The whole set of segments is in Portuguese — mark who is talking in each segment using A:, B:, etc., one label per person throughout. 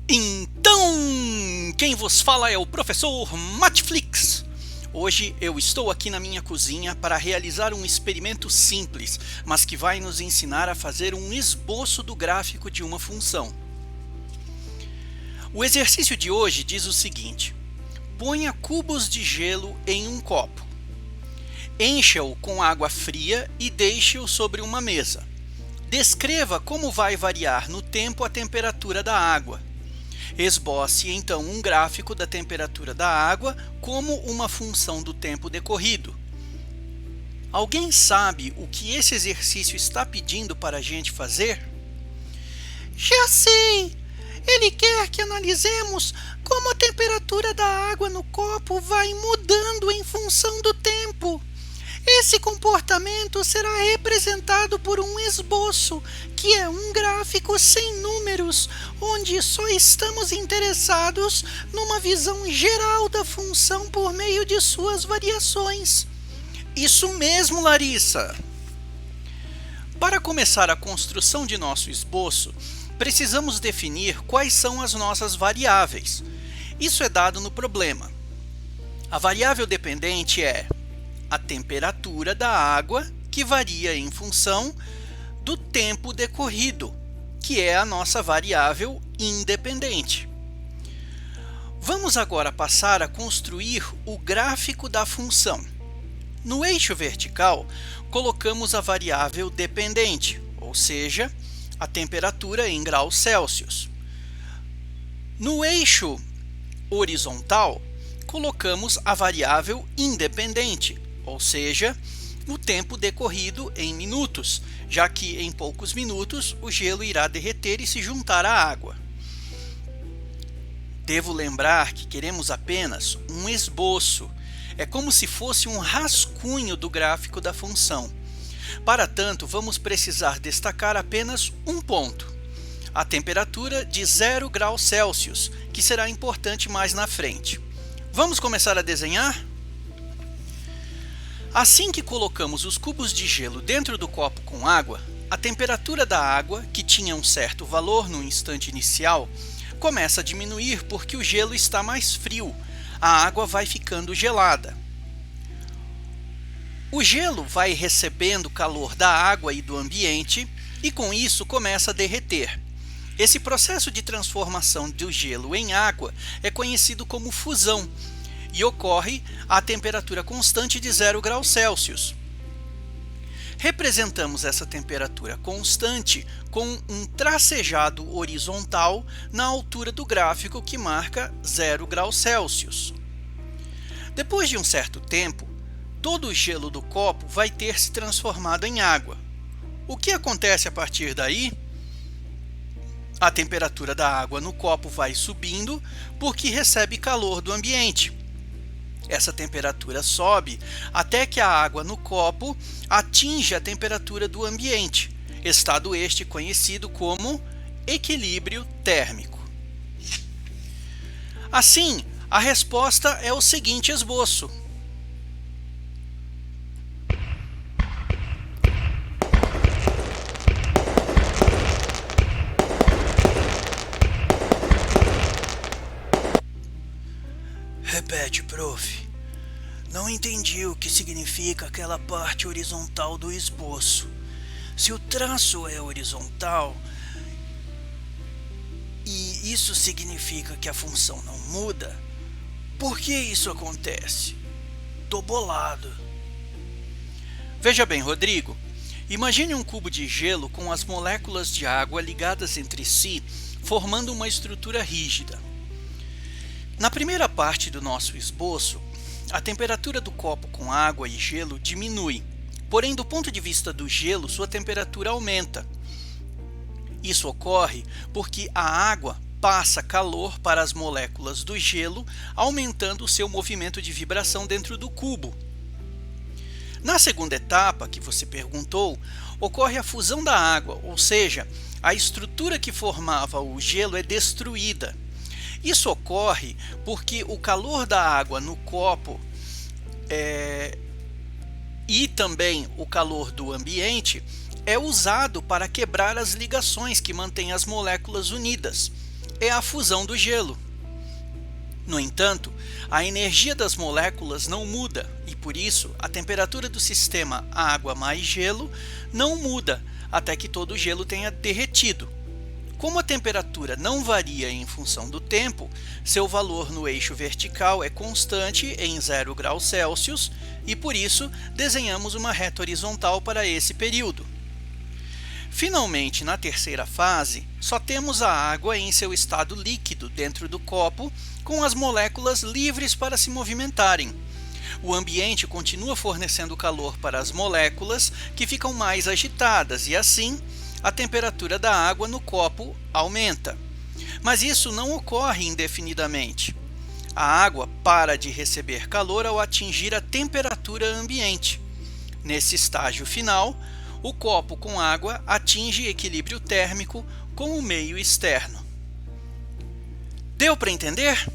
A: Então, quem vos fala é o professor Matflix. Hoje eu estou aqui na minha cozinha para realizar um experimento simples, mas que vai nos ensinar a fazer um esboço do gráfico de uma função. O exercício de hoje diz o seguinte: ponha cubos de gelo em um copo. Encha-o com água fria e deixe-o sobre uma mesa. Descreva como vai variar no tempo a temperatura da água. Esboce então um gráfico da temperatura da água como uma função do tempo decorrido. Alguém sabe o que esse exercício está pedindo para a gente fazer?
B: Já sei! Ele quer que analisemos como a temperatura da água no copo vai mudando em função do tempo. Esse comportamento será representado por um esboço, que é um gráfico sem números, onde só estamos interessados numa visão geral da função por meio de suas variações.
A: Isso mesmo, Larissa! Para começar a construção de nosso esboço, precisamos definir quais são as nossas variáveis. Isso é dado no problema. A variável dependente é a temperatura da água, que varia em função do tempo decorrido, que é a nossa variável independente. Vamos agora passar a construir o gráfico da função. No eixo vertical, colocamos a variável dependente, ou seja, a temperatura em graus Celsius. No eixo horizontal, colocamos a variável independente, ou seja, o tempo decorrido em minutos, já que em poucos minutos o gelo irá derreter e se juntar à água. Devo lembrar que queremos apenas um esboço. É como se fosse um rascunho do gráfico da função. Para tanto, vamos precisar destacar apenas um ponto: a temperatura de 0 graus Celsius, que será importante mais na frente. Vamos começar a desenhar? Assim que colocamos os cubos de gelo dentro do copo com água, a temperatura da água, que tinha um certo valor no instante inicial, começa a diminuir porque o gelo está mais frio. A água vai ficando gelada. O gelo vai recebendo calor da água e do ambiente e com isso começa a derreter. Esse processo de transformação do gelo em água é conhecido como fusão e ocorre a temperatura constante de 0 graus Celsius. Representamos essa temperatura constante com um tracejado horizontal na altura do gráfico que marca 0 graus Celsius. Depois de um certo tempo, todo o gelo do copo vai ter se transformado em água. O que acontece a partir daí? A temperatura da água no copo vai subindo porque recebe calor do ambiente. Essa temperatura sobe até que a água no copo atinja a temperatura do ambiente, estado este conhecido como equilíbrio térmico. Assim, a resposta é o seguinte esboço.
B: Repete, prof. Não entendi o que significa aquela parte horizontal do esboço. Se o traço é horizontal e isso significa que a função não muda, por que isso acontece? Tô bolado.
A: Veja bem, Rodrigo. Imagine um cubo de gelo com as moléculas de água ligadas entre si, formando uma estrutura rígida. Na primeira parte do nosso esboço, a temperatura do copo com água e gelo diminui, porém, do ponto de vista do gelo, sua temperatura aumenta. Isso ocorre porque a água passa calor para as moléculas do gelo, aumentando o seu movimento de vibração dentro do cubo. Na segunda etapa, que você perguntou, ocorre a fusão da água, ou seja, a estrutura que formava o gelo é destruída. Isso ocorre porque o calor da água no copo e também o calor do ambiente é usado para quebrar as ligações que mantêm as moléculas unidas. é a fusão do gelo. No entanto, a energia das moléculas não muda e, por isso, a temperatura do sistema água mais gelo não muda até que todo o gelo tenha derretido. Como a temperatura não varia em função do tempo, seu valor no eixo vertical é constante em 0 graus Celsius e, por isso, desenhamos uma reta horizontal para esse período. Finalmente, na terceira fase, só temos a água em seu estado líquido dentro do copo, com as moléculas livres para se movimentarem. O ambiente continua fornecendo calor para as moléculas, que ficam mais agitadas, e assim, a temperatura da água no copo aumenta. Mas isso não ocorre indefinidamente. A água para de receber calor ao atingir a temperatura ambiente. Nesse estágio final, o copo com água atinge equilíbrio térmico com o meio externo. Deu para entender?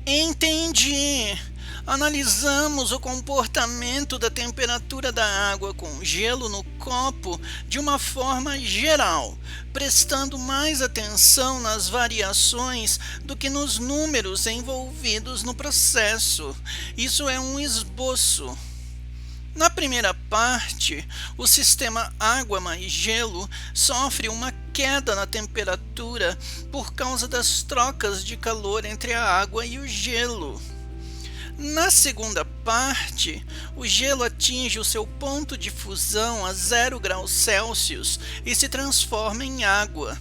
A: Entendi! Analisamos o comportamento da temperatura da água com gelo no copo de uma forma geral, prestando mais atenção nas variações do que nos números envolvidos no processo. Isso é um esboço. Na primeira parte, o sistema água mais gelo sofre uma queda na temperatura por causa das trocas de calor entre a água e o gelo. Na segunda parte, o gelo atinge o seu ponto de fusão a 0 graus Celsius e se transforma em água.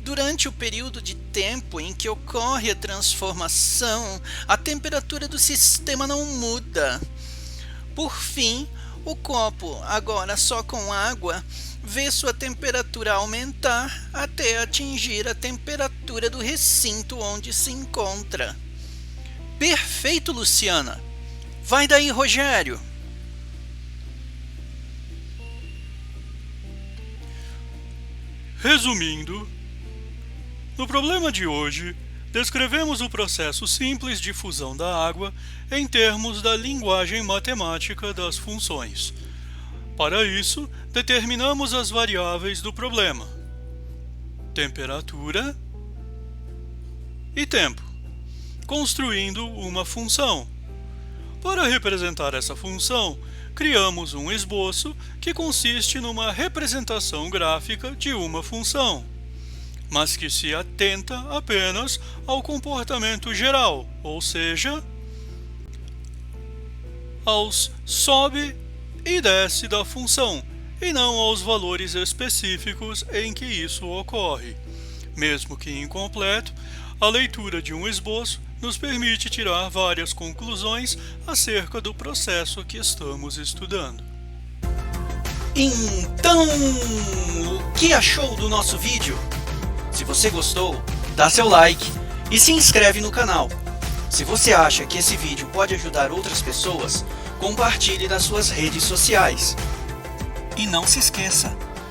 A: Durante o período de tempo em que ocorre a transformação, a temperatura do sistema não muda. Por fim, o copo, agora só com água, vê sua temperatura aumentar até atingir a temperatura do recinto onde se encontra. Perfeito, Luciana! Vai daí, Rogério!
C: Resumindo, no problema de hoje, descrevemos o processo simples de fusão da água em termos da linguagem matemática das funções. Para isso, determinamos as variáveis do problema: temperatura e tempo, construindo uma função. Para representar essa função, criamos um esboço que consiste numa representação gráfica de uma função, mas que se atenta apenas ao comportamento geral, ou seja, aos sobe e desce da função, e não aos valores específicos em que isso ocorre. Mesmo que incompleto, a leitura de um esboço nos permite tirar várias conclusões acerca do processo que estamos estudando.
A: Então, o que achou do nosso vídeo? Se você gostou, dá seu like e se inscreve no canal. Se você acha que esse vídeo pode ajudar outras pessoas, compartilhe nas suas redes sociais. E não se esqueça,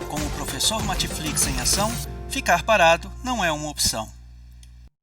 A: como o professor Matiflix em ação, ficar parado não é uma opção.